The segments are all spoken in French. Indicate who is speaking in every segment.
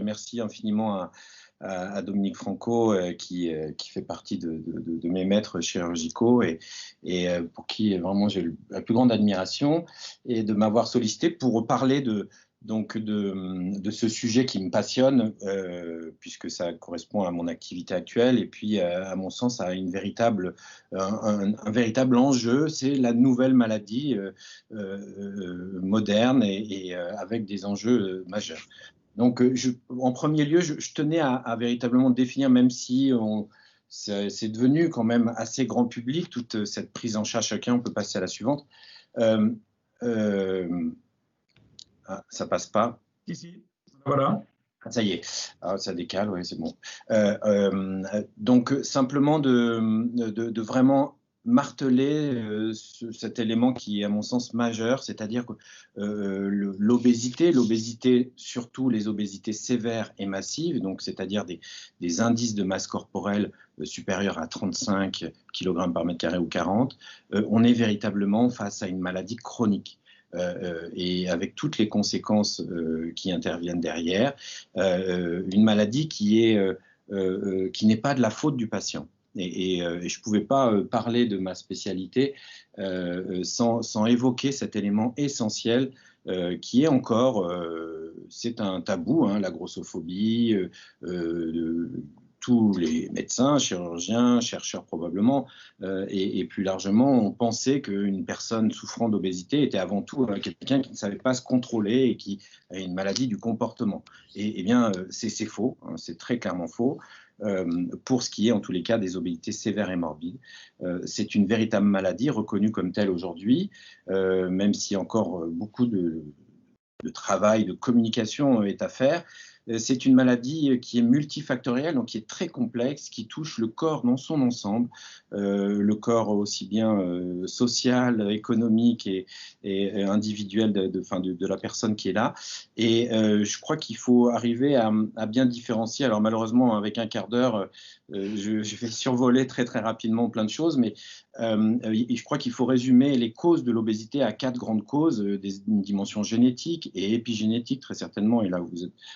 Speaker 1: remercie infiniment à Dominique Franco, qui fait partie de mes maîtres chirurgicaux et pour qui vraiment j'ai la plus grande admiration, et de m'avoir sollicité pour parler donc de ce sujet qui me passionne, puisque ça correspond à mon activité actuelle, et puis à mon sens à un véritable enjeu, c'est la nouvelle maladie moderne et avec des enjeux majeurs. Donc, en premier lieu, je tenais à véritablement définir, même si c'est devenu quand même assez grand public, toute cette prise en charge. Chacun, on peut passer à la suivante. Euh, euh, Ça passe pas.
Speaker 2: Si, voilà.
Speaker 1: Ça y est, ça décale, oui, c'est bon. Donc, simplement de vraiment marteler cet élément qui est, à mon sens, majeur, c'est-à-dire que l'obésité, surtout les obésités sévères et massives, donc c'est-à-dire des indices de masse corporelle supérieurs à 35 kg par mètre carré ou 40, on est véritablement face à une maladie chronique. Et avec toutes les conséquences qui interviennent derrière, une maladie qui n'est pas de la faute du patient. Et je ne pouvais pas parler de ma spécialité sans évoquer cet élément essentiel qui est encore, c'est un tabou, hein, la grossophobie, tous les médecins, chirurgiens, chercheurs probablement, et plus largement, on pensait qu'une personne souffrant d'obésité était avant tout quelqu'un qui ne savait pas se contrôler et qui a une maladie du comportement. Et bien, c'est faux, hein, c'est très clairement faux. Pour ce qui est en tous les cas des obésités sévères et morbides. C'est une véritable maladie reconnue comme telle aujourd'hui, même si encore beaucoup de travail, de communication est à faire. C'est une maladie qui est multifactorielle, donc qui est très complexe, qui touche le corps dans son ensemble, le corps aussi bien social, économique et individuel de la personne qui est là. Et je crois qu'il faut arriver à bien différencier. Alors malheureusement, avec un quart d'heure, je vais survoler très très rapidement plein de choses, mais je crois qu'il faut résumer les causes de l'obésité à 4 grandes causes, une dimension génétique et épigénétique très certainement, et là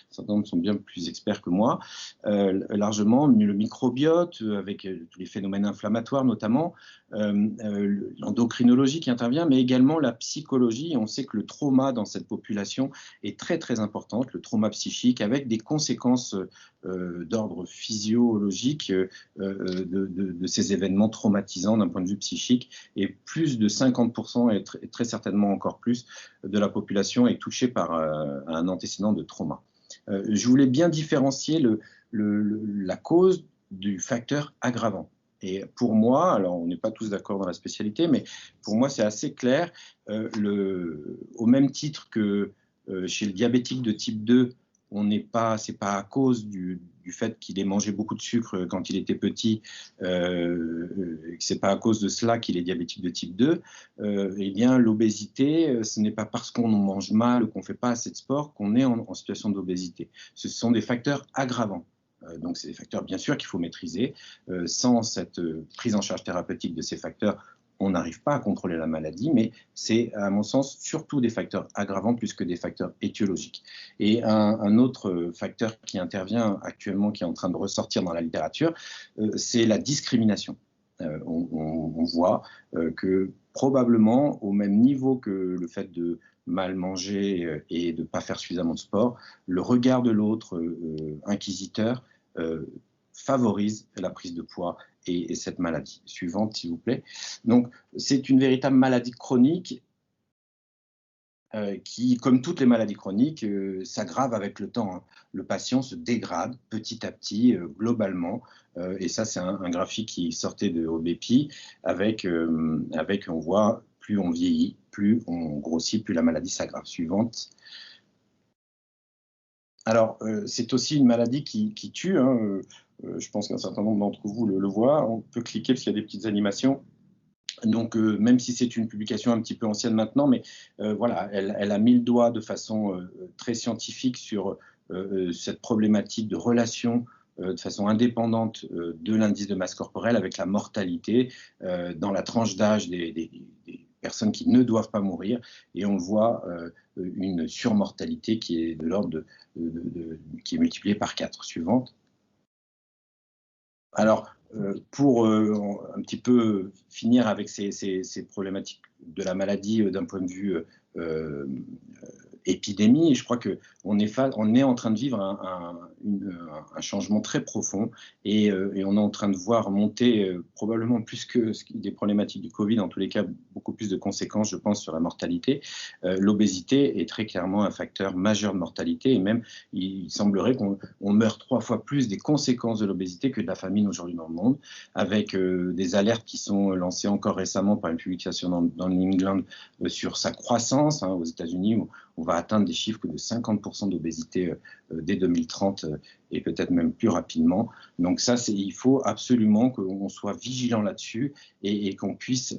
Speaker 1: certains sont bien plus experts que moi, largement le microbiote avec tous les phénomènes inflammatoires notamment, l'endocrinologie qui intervient, mais également la psychologie. On sait que le trauma dans cette population est très très important, le trauma psychique, avec des conséquences d'ordre physiologique de ces événements traumatisants d'un point de vue psychique, et plus de 50% et très certainement encore plus de la population est touchée par un antécédent de trauma. Je voulais bien différencier la cause du facteur aggravant. Et pour moi, alors on n'est pas tous d'accord dans la spécialité, mais pour moi c'est assez clair, au même titre que chez le diabétique de type 2, c'est pas à cause du fait qu'il ait mangé beaucoup de sucre quand il était petit, c'est pas à cause de cela qu'il est diabétique de type 2, eh bien l'obésité, ce n'est pas parce qu'on mange mal ou qu'on ne fait pas assez de sport qu'on est en situation d'obésité. Ce sont des facteurs aggravants. Donc c'est des facteurs bien sûr qu'il faut maîtriser. Sans cette prise en charge thérapeutique de ces facteurs, on n'arrive pas à contrôler la maladie, mais c'est, à mon sens, surtout des facteurs aggravants plus que des facteurs étiologiques. Et un autre facteur qui intervient actuellement, qui est en train de ressortir dans la littérature, c'est la discrimination. On voit que probablement, au même niveau que le fait de mal manger et de ne pas faire suffisamment de sport, le regard de l'autre inquisiteur favorise la prise de poids et cette maladie. Suivante, s'il vous plaît. Donc, c'est une véritable maladie chronique qui, comme toutes les maladies chroniques, s'aggrave avec le temps, hein. Le patient se dégrade petit à petit, globalement, et ça, c'est un graphique qui sortait de OBEPI, avec, on voit, plus on vieillit, plus on grossit, plus la maladie s'aggrave. Suivante. Alors, c'est aussi une maladie qui tue, hein, je pense qu'un certain nombre d'entre vous le voient. On peut cliquer parce qu'il y a des petites animations. Donc, même si c'est une publication un petit peu ancienne maintenant, mais voilà, elle a mis le doigt de façon très scientifique sur cette problématique de relation de façon indépendante de l'indice de masse corporelle avec la mortalité dans la tranche d'âge des personnes qui ne doivent pas mourir, et on voit une surmortalité qui est de l'ordre qui est multipliée par 4. Suivante. Alors, pour un petit peu finir avec ces problématiques de la maladie d'un point de vue épidémie, je crois qu'on est en train de vivre un changement très profond, et on est en train de voir monter probablement plus que des problématiques du Covid, en tous les cas beaucoup plus de conséquences, je pense, sur la mortalité. L'obésité est très clairement un facteur majeur de mortalité, et même il semblerait qu'on meurt 3 fois plus des conséquences de l'obésité que de la famine aujourd'hui dans le monde, avec des alertes qui sont lancées encore récemment par une publication dans le New England sur sa croissance, aux États-Unis, où on va atteindre des chiffres de 50% d'obésité dès 2030 et peut-être même plus rapidement. Donc ça, il faut absolument qu'on soit vigilant là-dessus et qu'on puisse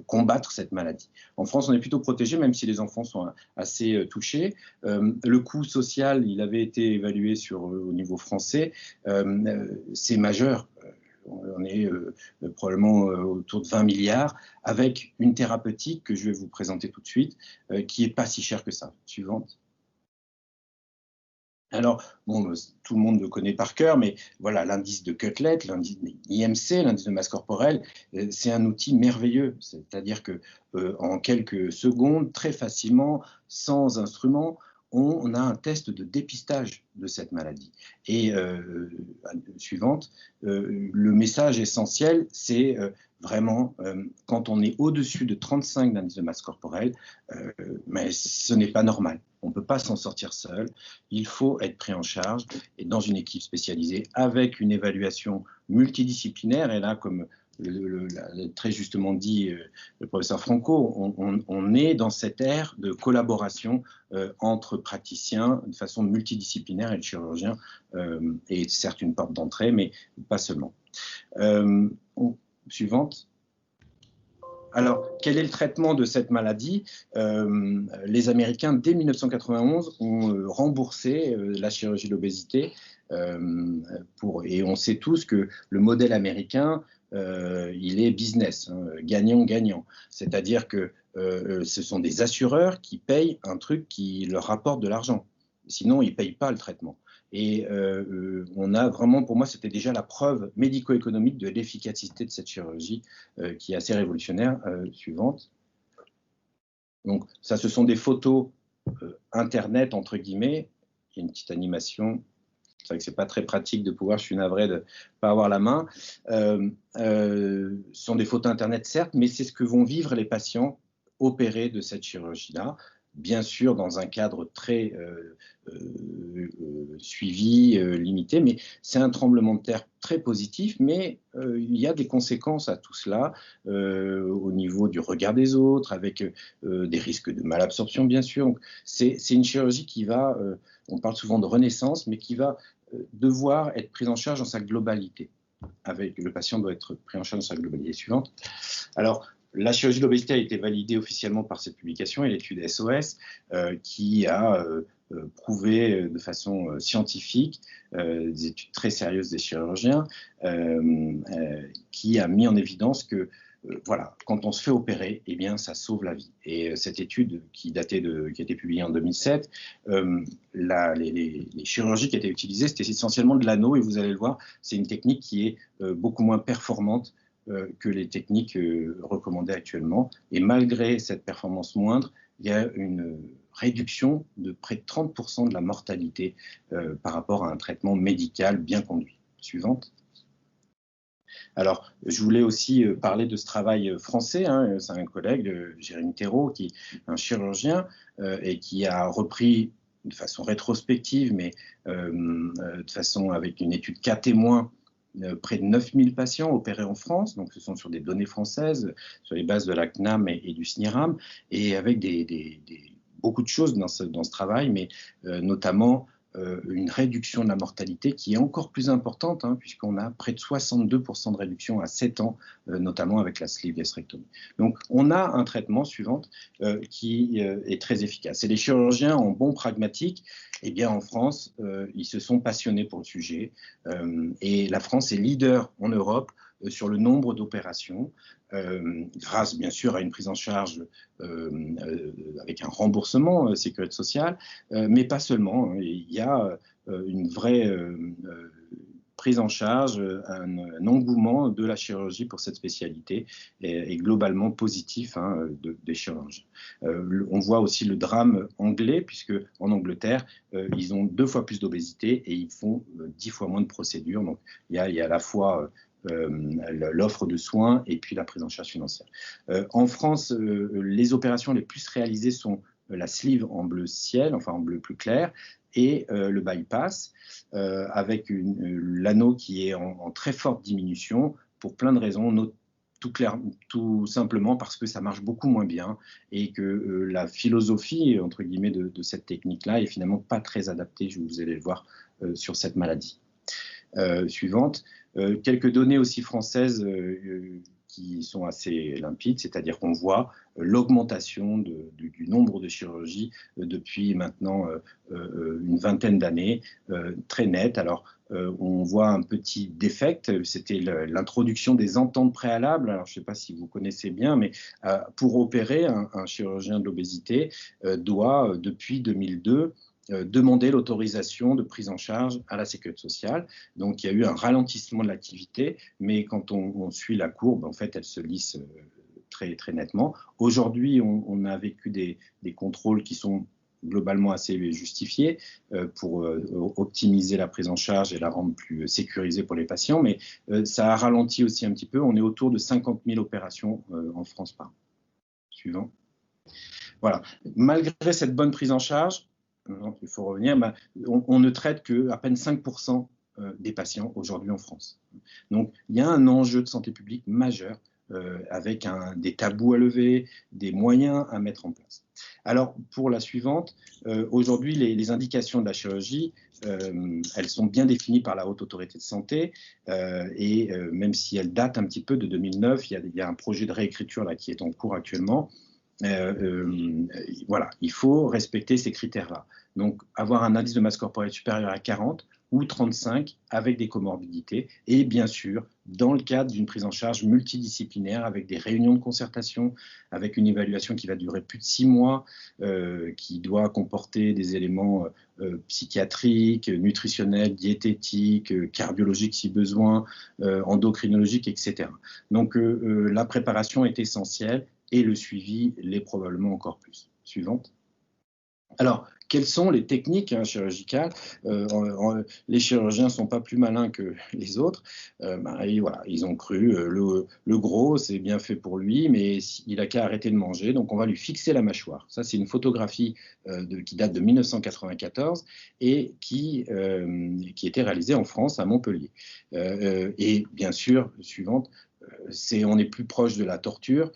Speaker 1: combattre cette maladie. En France, on est plutôt protégé, même si les enfants sont assez touchés. Le coût social, il avait été évalué au niveau français. C'est majeur. On est probablement autour de 20 milliards, avec une thérapeutique que je vais vous présenter tout de suite, qui n'est pas si chère que ça. Suivante. Alors, bon, tout le monde le connaît par cœur, mais voilà, l'indice de Cutlet, l'indice IMC, l'indice de masse corporelle, c'est un outil merveilleux. C'est-à-dire que en quelques secondes, très facilement, sans instrument, on a un test de dépistage de cette maladie. Et suivante, le message essentiel, c'est vraiment, quand on est au-dessus de 35 d'indice de masse corporelle, mais ce n'est pas normal. On ne peut pas s'en sortir seul. Il faut être pris en charge et dans une équipe spécialisée avec une évaluation multidisciplinaire. Et là, comme l'a très justement dit le professeur Franco, on est dans cette ère de collaboration entre praticiens de façon multidisciplinaire, et le chirurgien est certes une porte d'entrée, mais pas seulement. Suivante. Alors, quel est le traitement de cette maladie? Les Américains, dès 1991, ont remboursé la chirurgie de l'obésité. Et on sait tous que le modèle américain, il est business, gagnant-gagnant. C'est-à-dire que ce sont des assureurs qui payent un truc qui leur rapporte de l'argent. Sinon, ils ne payent pas le traitement. Et on a vraiment, pour moi, c'était déjà la preuve médico-économique de l'efficacité de cette chirurgie qui est assez révolutionnaire. Suivante. Donc, ça, ce sont des photos Internet, entre guillemets. Il y a une petite animation. C'est vrai que ce n'est pas très pratique de pouvoir, je suis navré de ne pas avoir la main. Ce sont des photos Internet, certes, mais c'est ce que vont vivre les patients opérés de cette chirurgie-là. Bien sûr dans un cadre très suivi, limité, mais c'est un tremblement de terre très positif, mais il y a des conséquences à tout cela au niveau du regard des autres, avec des risques de malabsorption, bien sûr. C'est une chirurgie qui va, on parle souvent de renaissance, mais qui va devoir être prise en charge dans sa globalité. Le patient doit être pris en charge dans sa globalité. Suivante. Alors, la chirurgie de l'obésité a été validée officiellement par cette publication et l'étude SOS qui a prouvé de façon scientifique, des études très sérieuses des chirurgiens, qui a mis en évidence que voilà, quand on se fait opérer, eh bien, ça sauve la vie. Et cette étude qui a été publiée en 2007, les chirurgies qui étaient utilisées, c'était essentiellement de l'anneau, et vous allez le voir, c'est une technique qui est beaucoup moins performante que les techniques recommandées actuellement. Et malgré cette performance moindre, il y a une réduction de près de 30% de la mortalité par rapport à un traitement médical bien conduit. Suivante. Alors, je voulais aussi parler de ce travail français. C'est un collègue, Jérémy Thérault, qui est un chirurgien et qui a repris de façon rétrospective, mais de façon avec une étude cas témoin, près de 9000 patients opérés en France, donc ce sont sur des données françaises, sur les bases de la CNAM et du SNIRAM, et avec beaucoup de choses dans ce travail, mais notamment une réduction de la mortalité qui est encore plus importante, puisqu'on a près de 62% de réduction à 7 ans, notamment avec la sleeve gastrectomie. Donc on a un traitement suivant qui est très efficace. Et les chirurgiens en bons pragmatiques, eh bien en France, ils se sont passionnés pour le sujet. Et la France est leader en Europe sur le nombre d'opérations, grâce bien sûr à une prise en charge avec un remboursement sécurité sociale, mais pas seulement, hein. Il y a une vraie prise en charge, un engouement de la chirurgie pour cette spécialité est globalement positif, hein, des chirurgiens. On voit aussi le drame anglais, puisque en Angleterre, ils ont 2 fois plus d'obésité et ils font 10 fois moins de procédures. Donc il y a à la fois l'offre de soins et puis la prise en charge financière. En France, les opérations les plus réalisées sont la sleeve en bleu ciel, enfin en bleu plus clair, et le bypass, avec l'anneau qui est en très forte diminution pour plein de raisons, tout simplement parce que ça marche beaucoup moins bien et que la philosophie, entre guillemets, de cette technique-là est finalement pas très adaptée, vous allez le voir, sur cette maladie. Suivante. Quelques données aussi françaises qui sont assez limpides, c'est-à-dire qu'on voit l'augmentation du nombre de chirurgies depuis maintenant une vingtaine d'années, très nette. Alors, on voit un petit défect, c'était l'introduction des ententes préalables. Alors, je ne sais pas si vous connaissez bien, mais pour opérer, un chirurgien de l'obésité doit, depuis 2002, demander l'autorisation de prise en charge à la sécurité sociale. Donc, il y a eu un ralentissement de l'activité, mais quand on suit la courbe, en fait, elle se lisse très, très nettement. Aujourd'hui, on a vécu des contrôles qui sont globalement assez justifiés pour optimiser la prise en charge et la rendre plus sécurisée pour les patients, mais ça a ralenti aussi un petit peu. On est autour de 50 000 opérations en France par an. Suivant. Voilà. Malgré cette bonne prise en charge, il faut revenir, on ne traite qu'à peine 5% des patients aujourd'hui en France. Donc, il y a un enjeu de santé publique majeur avec des tabous à lever, des moyens à mettre en place. Alors, pour la suivante, aujourd'hui, les indications de la chirurgie, elles sont bien définies par la Haute Autorité de Santé et même si elles datent un petit peu de 2009, il y a un projet de réécriture là, qui est en cours actuellement. Voilà, il faut respecter ces critères-là. Donc, avoir un indice de masse corporelle supérieur à 40 ou 35 avec des comorbidités et bien sûr, dans le cadre d'une prise en charge multidisciplinaire avec des réunions de concertation, avec une évaluation qui va durer plus de 6 mois, qui doit comporter des éléments psychiatriques, nutritionnels, diététiques, cardiologiques si besoin, endocrinologiques, etc. Donc, la préparation est essentielle et le suivi l'est probablement encore plus. Suivante. Alors, quelles sont les techniques chirurgicales? Les chirurgiens ne sont pas plus malins que les autres. Et voilà, ils ont cru, le gros, c'est bien fait pour lui, mais il n'a qu'à arrêter de manger, donc on va lui fixer la mâchoire. Ça, c'est une photographie qui date de 1994 et qui était réalisée en France, à Montpellier. Et bien sûr, suivante, on est plus proche de la torture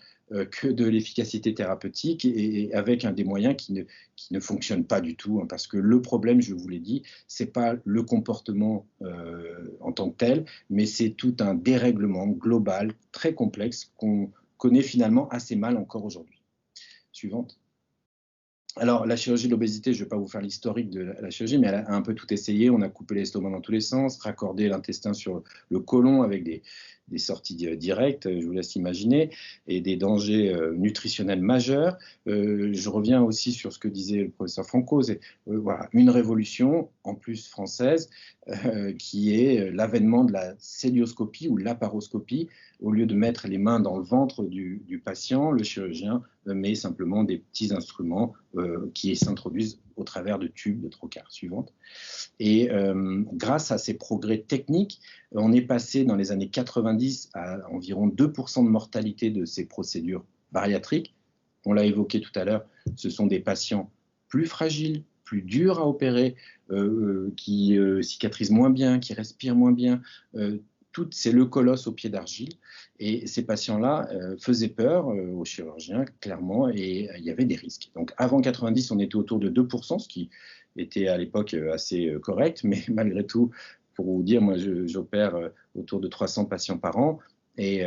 Speaker 1: que de l'efficacité thérapeutique et avec des moyens qui ne fonctionnent pas du tout, hein, parce que le problème, je vous l'ai dit, ce n'est pas le comportement en tant que tel, mais c'est tout un dérèglement global très complexe qu'on connaît finalement assez mal encore aujourd'hui. Suivante. Alors, la chirurgie de l'obésité, je ne vais pas vous faire l'historique de la chirurgie, mais elle a un peu tout essayé. On a coupé l'estomac dans tous les sens, raccordé l'intestin sur le côlon avec des sorties directes, je vous laisse imaginer, et des dangers nutritionnels majeurs. Je reviens aussi sur ce que disait le professeur Franco, c'est voilà, une révolution, en plus française, qui est l'avènement de la célioscopie ou laparoscopie. Au lieu de mettre les mains dans le ventre du patient, le chirurgien met simplement des petits instruments qui s'introduisent au travers de tubes de trocar. Suivante. Et grâce à ces progrès techniques, on est passé dans les années 90 à environ 2% de mortalité de ces procédures bariatriques. On l'a évoqué tout à l'heure, ce sont des patients plus fragiles, plus durs à opérer, qui cicatrisent moins bien, qui respirent moins bien. C'est le colosse au pied d'argile. Et ces patients-là faisaient peur aux chirurgiens, clairement, et il y avait des risques. Donc avant 90, on était autour de 2%, ce qui était à l'époque assez correct, mais malgré tout, pour vous dire, moi j'opère autour de 300 patients par an, et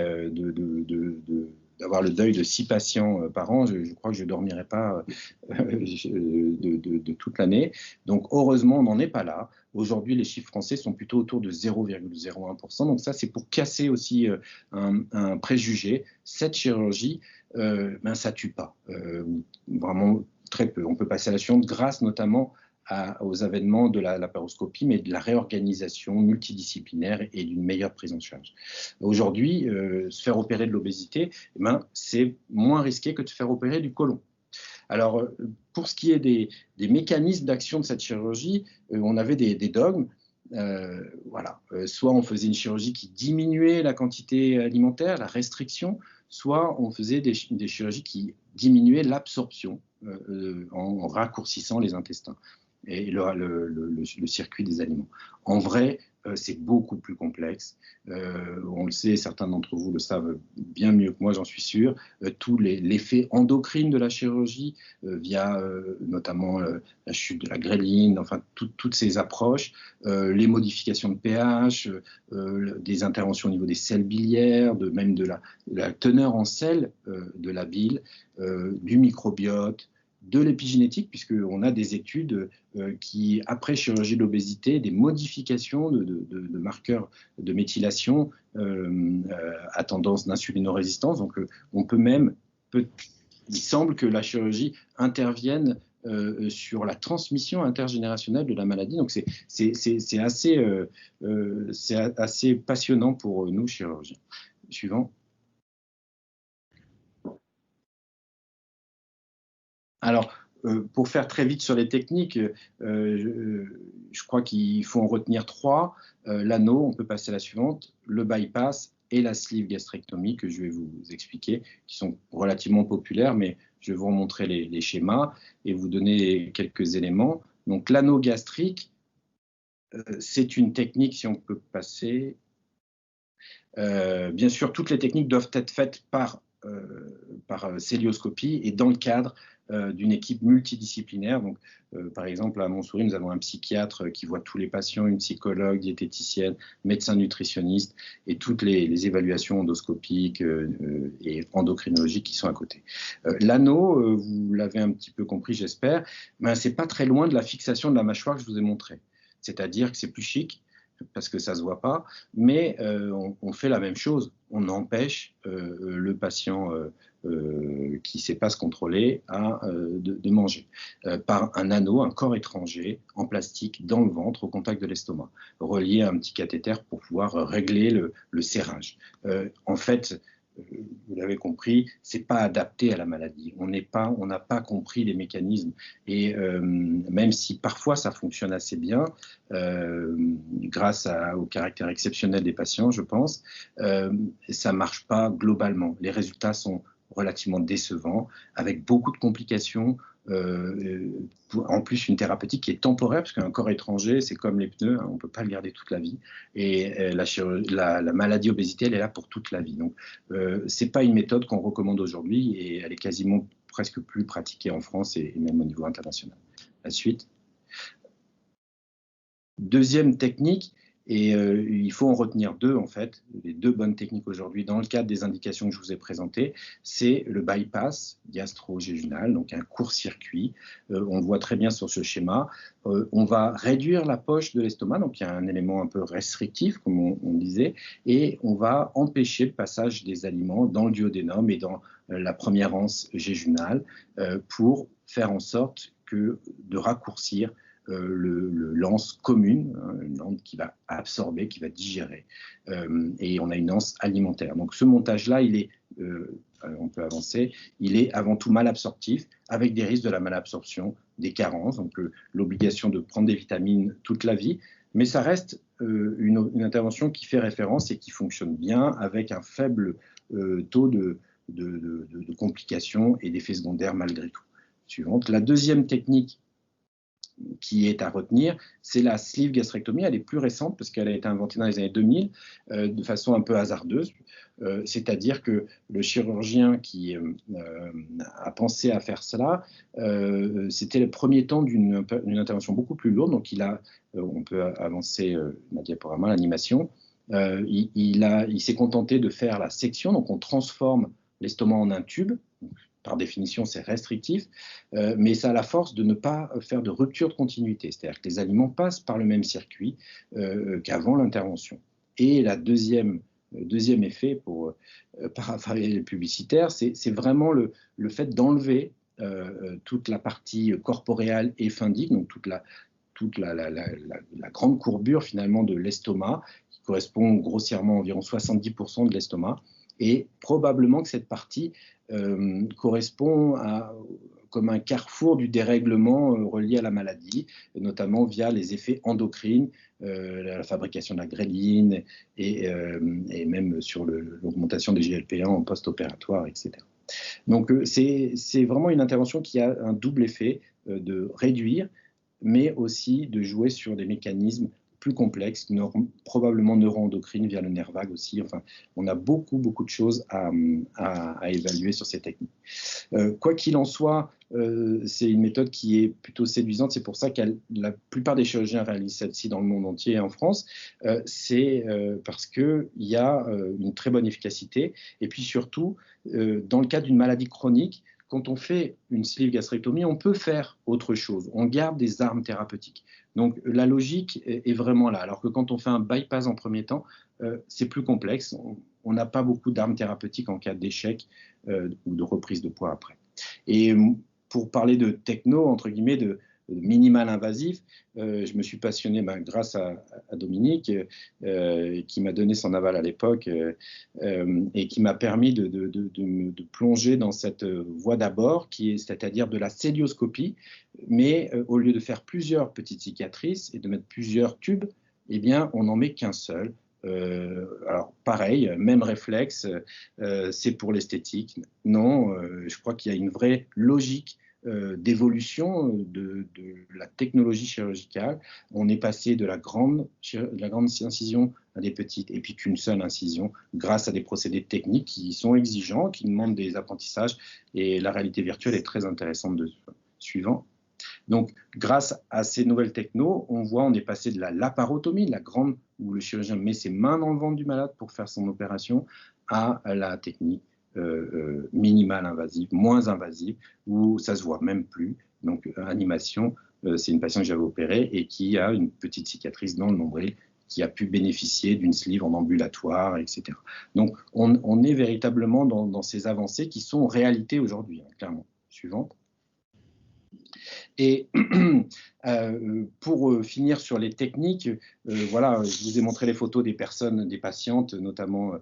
Speaker 1: d'avoir le deuil de 6 patients par an, je crois que je ne dormirai pas de toute l'année. Donc heureusement, on n'en est pas là. Aujourd'hui, les chiffres français sont plutôt autour de 0,01%. Donc ça, c'est pour casser aussi un préjugé. Cette chirurgie, ça ne tue pas. Vraiment très peu. On peut passer à la suivante grâce notamment aux avènements de la laparoscopie, mais de la réorganisation multidisciplinaire et d'une meilleure prise en charge. Aujourd'hui, se faire opérer de l'obésité, c'est moins risqué que de se faire opérer du côlon. Alors, pour ce qui est des mécanismes d'action de cette chirurgie, on avait des dogmes. Voilà. Soit on faisait une chirurgie qui diminuait la quantité alimentaire, la restriction, soit on faisait des chirurgies qui diminuaient l'absorption en raccourcissant les intestins et le circuit des aliments. En vrai, c'est beaucoup plus complexe. On le sait, certains d'entre vous le savent bien mieux que moi, j'en suis sûr. Tous l'effet endocrine de la chirurgie, via notamment la chute de la gréline, enfin toutes ces approches, les modifications de pH, des interventions au niveau des selles biliaires, même de la teneur en sel de la bile, du microbiote, de l'épigénétique, puisqu'on a des études qui, après chirurgie de l'obésité, des modifications de marqueurs de méthylation à tendance d'insulinorésistance. Donc, on peut même, il semble que la chirurgie intervienne sur la transmission intergénérationnelle de la maladie. Donc, c'est assez passionnant pour nous, chirurgiens. Suivant. Alors, pour faire très vite sur les techniques, je crois qu'il faut en retenir 3. L'anneau, on peut passer à la suivante, le bypass et la sleeve gastrectomie que je vais vous expliquer, qui sont relativement populaires, mais je vais vous remontrer les schémas et vous donner quelques éléments. Donc l'anneau gastrique, c'est une technique, si on peut passer. Bien sûr, toutes les techniques doivent être faites par célioscopie et dans le cadre d'une équipe multidisciplinaire. Donc, par exemple, à Montsouris, nous avons un psychiatre qui voit tous les patients, une psychologue, diététicienne, médecin nutritionniste et toutes les évaluations endoscopiques et endocrinologiques qui sont à côté. L'anneau, vous l'avez un petit peu compris, j'espère, c'est pas très loin de la fixation de la mâchoire que je vous ai montré. C'est-à-dire que c'est plus chic, parce que ça ne se voit pas, mais on fait la même chose. On empêche le patient qui ne sait pas se contrôler de manger par un anneau, un corps étranger en plastique dans le ventre au contact de l'estomac, relié à un petit cathéter pour pouvoir régler le serrage. En fait, vous l'avez compris, ce n'est pas adapté à la maladie. On n'a pas compris les mécanismes. Et même si parfois ça fonctionne assez bien, grâce au caractère exceptionnel des patients, je pense, ça ne marche pas globalement. Les résultats sont relativement décevants, avec beaucoup de complications. En plus, une thérapeutique qui est temporaire, parce qu'un corps étranger, c'est comme les pneus, on ne peut pas le garder toute la vie. Et la maladie obésité, elle est là pour toute la vie. Donc, ce n'est pas une méthode qu'on recommande aujourd'hui et elle est quasiment presque plus pratiquée en France et même au niveau international. La suite. Deuxième technique, et il faut en retenir 2 en fait, les 2 bonnes techniques aujourd'hui dans le cadre des indications que je vous ai présentées, c'est le bypass gastro-jéjunal, donc un court-circuit. On le voit très bien sur ce schéma. On va réduire la poche de l'estomac, donc il y a un élément un peu restrictif, comme on disait, et on va empêcher le passage des aliments dans le duodénum et dans la première anse jéjunale pour faire en sorte de raccourcir l'anse commune, une langue qui va absorber, qui va digérer, et on a une anse alimentaire. Donc ce montage-là, on peut avancer, il est avant tout malabsorptif, avec des risques de la malabsorption, des carences, donc l'obligation de prendre des vitamines toute la vie, mais ça reste une intervention qui fait référence et qui fonctionne bien, avec un faible taux de complications et d'effets secondaires malgré tout. Suivante. La deuxième technique qui est à retenir, c'est la sleeve gastrectomie. Elle est plus récente parce qu'elle a été inventée dans les années 2000 de façon un peu hasardeuse. C'est-à-dire que le chirurgien qui a pensé à faire cela, c'était le premier temps d'une intervention beaucoup plus lourde. Donc on peut avancer ma diaporama, l'animation. Il s'est contenté de faire la section, donc on transforme l'estomac en un tube. Par définition, c'est restrictif, mais ça a la force de ne pas faire de rupture de continuité. C'est-à-dire que les aliments passent par le même circuit qu'avant l'intervention. Et la deuxième effet, pour paraphraser les publicitaires, c'est vraiment le fait d'enlever toute la partie corporéale et fundique, donc toute la grande courbure finalement de l'estomac, qui correspond grossièrement à environ 70% de l'estomac. Et probablement que cette partie correspond comme un carrefour du dérèglement relié à la maladie, notamment via les effets endocrines, la fabrication de la gréline et même sur l'augmentation des GLP-1 en post-opératoire, etc. Donc c'est vraiment une intervention qui a un double effet de réduire, mais aussi de jouer sur des mécanismes plus complexes, probablement neuroendocrines via le nerf vague aussi. Enfin, on a beaucoup de choses à évaluer sur ces techniques. Quoi qu'il en soit, c'est une méthode qui est plutôt séduisante. C'est pour ça que la plupart des chirurgiens réalisent celle-ci dans le monde entier et en France. C'est parce qu'il y a une très bonne efficacité. Et puis surtout, dans le cas d'une maladie chronique, quand on fait une sleeve gastrectomie, on peut faire autre chose. On garde des armes thérapeutiques. Donc la logique est vraiment là. Alors que quand on fait un bypass en premier temps, c'est plus complexe. On n'a pas beaucoup d'armes thérapeutiques en cas d'échec ou de reprise de poids après. Et pour parler de techno, entre guillemets, de minimal invasif, je me suis passionné grâce à Dominique, qui m'a donné son aval à l'époque et qui m'a permis de plonger dans cette voie d'abord, c'est-à-dire de la célioscopie, mais au lieu de faire plusieurs petites cicatrices et de mettre plusieurs tubes, eh bien, on n'en met qu'un seul. Alors pareil, même réflexe, c'est pour l'esthétique. Non, je crois qu'il y a une vraie logique d'évolution de la technologie chirurgicale. On est passé de la grande incision à des petites, et puis qu'une seule incision, grâce à des procédés techniques qui sont exigeants, qui demandent des apprentissages, et la réalité virtuelle est très intéressante suivant. Donc, grâce à ces nouvelles technos, on est passé de la laparotomie, où le chirurgien met ses mains dans le ventre du malade pour faire son opération, à la technique minimale invasive, moins invasive, où ça se voit même plus. Donc, animation, c'est une patiente que j'avais opérée et qui a une petite cicatrice dans le nombril, qui a pu bénéficier d'une sleeve en ambulatoire, etc. Donc, on est véritablement dans ces avancées qui sont en réalité aujourd'hui, clairement. Suivante. Et pour finir sur les techniques, voilà, je vous ai montré les photos des patientes notamment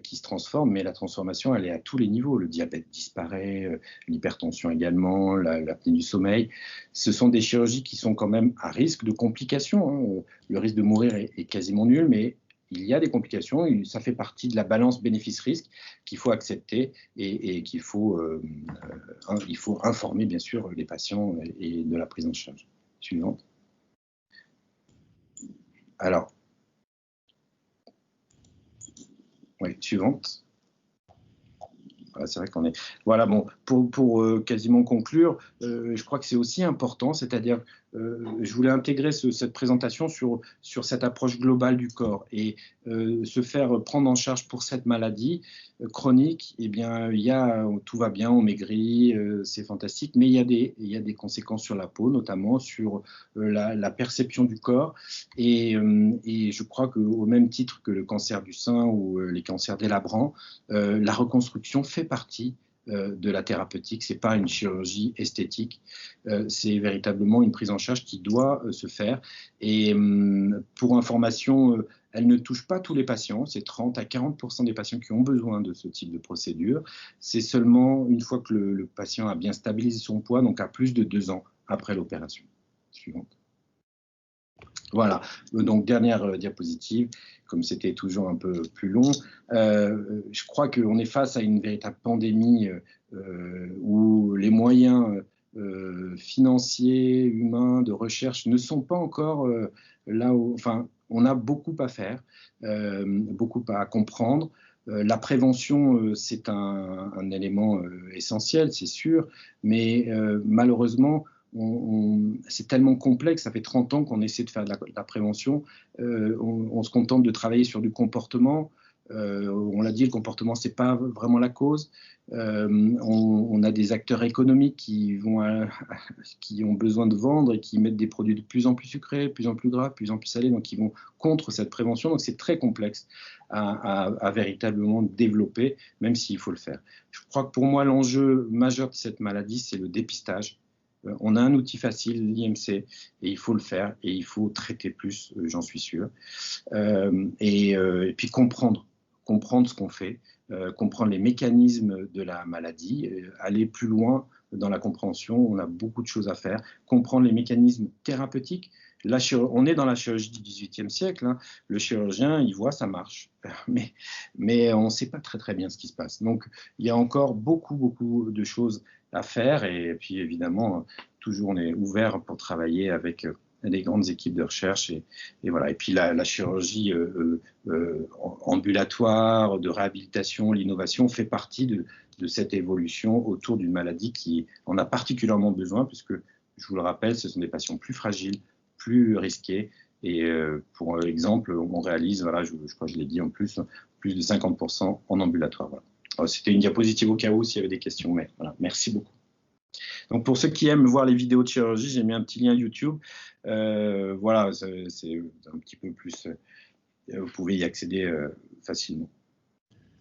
Speaker 1: qui se transforment, mais la transformation, elle est à tous les niveaux. Le diabète disparaît, l'hypertension également, l'apnée du sommeil. Ce sont des chirurgies qui sont quand même à risque de complications, hein. Le risque de mourir est quasiment nul, mais il y a des complications, ça fait partie de la balance bénéfice-risque qu'il faut accepter et qu'il faut, il faut informer bien sûr les patients et de la prise en charge. Suivante. Alors, oui, suivante. C'est vrai qu'on est... Voilà, bon, pour quasiment conclure, je crois que c'est aussi important, c'est-à-dire, je voulais intégrer cette présentation sur cette approche globale du corps et se faire prendre en charge pour cette maladie chronique. Eh bien, tout va bien, on maigrit, c'est fantastique, mais il y a des conséquences sur la peau, notamment sur la perception du corps. Et je crois qu'au même titre que le cancer du sein ou les cancers délabrants, la reconstruction fait partie de la thérapeutique. Ce n'est pas une chirurgie esthétique, c'est véritablement une prise en charge qui doit se faire. Et pour information, elle ne touche pas tous les patients, c'est 30 à 40% des patients qui ont besoin de ce type de procédure. C'est seulement une fois que le patient a bien stabilisé son poids, donc à plus de 2 ans après l'opération. Suivante. Voilà, donc dernière diapositive, comme c'était toujours un peu plus long. Je crois qu'on est face à une véritable pandémie où les moyens financiers, humains, de recherche ne sont pas encore là où... Enfin, on a beaucoup à faire, beaucoup à comprendre. La prévention, c'est un élément essentiel, c'est sûr, mais malheureusement, c'est tellement complexe, ça fait 30 ans qu'on essaie de faire de la prévention, on se contente de travailler sur du comportement, On l'a dit, le comportement, ce n'est pas vraiment la cause. On a des acteurs économiques qui ont besoin de vendre et qui mettent des produits de plus en plus sucrés, de plus en plus gras, de plus en plus salés, donc qui vont contre cette prévention. Donc c'est très complexe à véritablement développer, même s'il faut le faire. Je crois que pour moi, l'enjeu majeur de cette maladie, c'est le dépistage. On a un outil facile, l'IMC, et il faut le faire, et il faut traiter plus, j'en suis sûr. Et puis comprendre ce qu'on fait, comprendre les mécanismes de la maladie, aller plus loin dans la compréhension. On a beaucoup de choses à faire. Comprendre les mécanismes thérapeutiques. On est dans la chirurgie du XVIIIe siècle. Hein. Le chirurgien, il voit, ça marche. Mais on ne sait pas très bien ce qui se passe. Donc, il y a encore beaucoup de choses à faire. Et puis, évidemment, toujours, on est ouvert pour travailler avec des grandes équipes de recherche et voilà. Et puis la chirurgie ambulatoire, de réhabilitation, l'innovation fait partie de cette évolution autour d'une maladie qui en a particulièrement besoin, puisque, je vous le rappelle, ce sont des patients plus fragiles, plus risqués. Et pour exemple, on réalise, voilà, je crois que je l'ai dit en plus de 50% en ambulatoire. Voilà. C'était une diapositive au cas où s'il y avait des questions, mais voilà, merci beaucoup. Donc pour ceux qui aiment voir les vidéos de chirurgie, j'ai mis un petit lien YouTube. Voilà, c'est un petit peu plus, vous pouvez y accéder facilement.